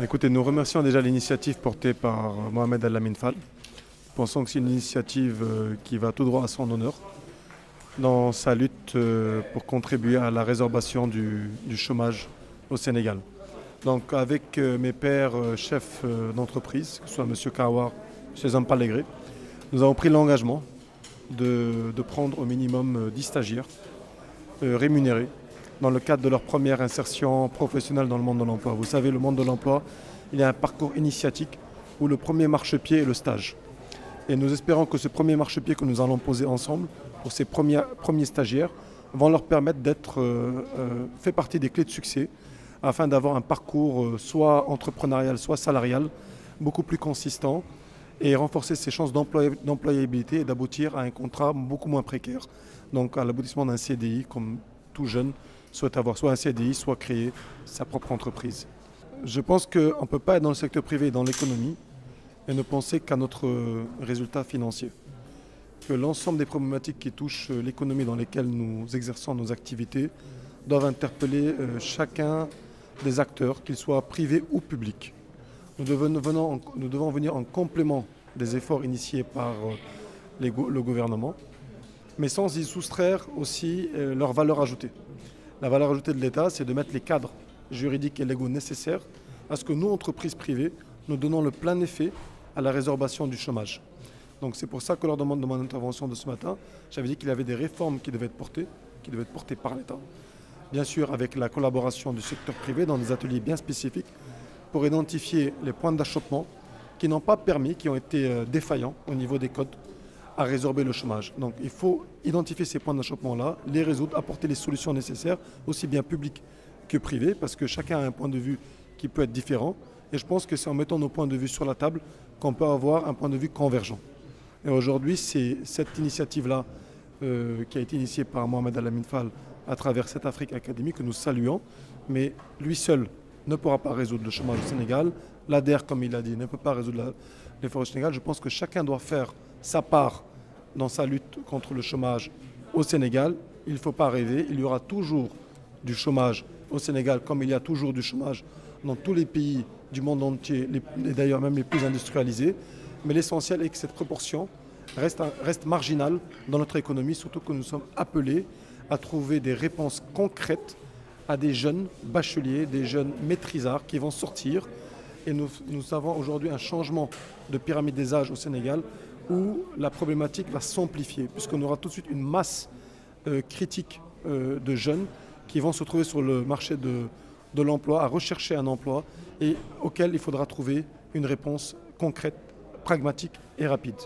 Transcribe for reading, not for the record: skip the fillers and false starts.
Écoutez, nous remercions déjà l'initiative portée par Mohamed El-Amin Fall. Pensons que c'est une initiative qui va tout droit à son honneur dans sa lutte pour contribuer à la résorption du chômage au Sénégal. Donc avec mes pairs chefs d'entreprise, que ce soit M. Kawar, M. Zampalegré, nous avons pris l'engagement de prendre au minimum 10 stagiaires rémunérés dans le cadre de leur première insertion professionnelle dans le monde de l'emploi. Vous savez, le monde de l'emploi, il y a un parcours initiatique où le premier marchepied est le stage. Et nous espérons que ce premier marchepied que nous allons poser ensemble pour ces premiers stagiaires vont leur permettre d'être fait partie des clés de succès afin d'avoir un parcours soit entrepreneurial, soit salarial, beaucoup plus consistant et renforcer ses chances d'employabilité et d'aboutir à un contrat beaucoup moins précaire. Donc à l'aboutissement d'un CDI, comme tout jeune souhaite avoir soit un CDI, soit créer sa propre entreprise. Je pense qu'on ne peut pas être dans le secteur privé et dans l'économie et ne penser qu'à notre résultat financier. Que l'ensemble des problématiques qui touchent l'économie dans lesquelles nous exerçons nos activités doivent interpeller chacun des acteurs, qu'ils soient privés ou publics. Nous devons venir en complément des efforts initiés par le gouvernement, mais sans y soustraire aussi leur valeur ajoutée. La valeur ajoutée de l'État, c'est de mettre les cadres juridiques et légaux nécessaires à ce que nous, entreprises privées, nous donnons le plein effet à la résorption du chômage. Donc c'est pour ça que lors de mon intervention de ce matin, j'avais dit qu'il y avait des réformes qui devaient être portées par l'État. Bien sûr avec la collaboration du secteur privé dans des ateliers bien spécifiques pour identifier les points d'achoppement qui n'ont pas permis, qui ont été défaillants au niveau des codes à résorber le chômage. Donc il faut identifier ces points d'achoppement-là, les résoudre, apporter les solutions nécessaires, aussi bien publiques que privées, parce que chacun a un point de vue qui peut être différent. Et je pense que c'est en mettant nos points de vue sur la table qu'on peut avoir un point de vue convergent. Et aujourd'hui, c'est cette initiative-là qui a été initiée par Mohamed El-Amin Fall à travers cette Afrique Academy que nous saluons. Mais lui seul ne pourra pas résoudre le chômage au Sénégal. L'ADER, comme il l'a dit, ne peut pas résoudre l'effort au Sénégal. Je pense que chacun doit faire sa part dans sa lutte contre le chômage au Sénégal. Il ne faut pas rêver, il y aura toujours du chômage au Sénégal comme il y a toujours du chômage dans tous les pays du monde entier, et d'ailleurs même les plus industrialisés. Mais l'essentiel est que cette proportion reste marginale dans notre économie, surtout que nous sommes appelés à trouver des réponses concrètes à des jeunes bacheliers, des jeunes maîtrisards qui vont sortir. Et nous avons aujourd'hui un changement de pyramide des âges au Sénégal où la problématique va s'amplifier, puisqu'on aura tout de suite une masse critique de jeunes qui vont se trouver sur le marché de l'emploi, à rechercher un emploi et auquel il faudra trouver une réponse concrète, pragmatique et rapide.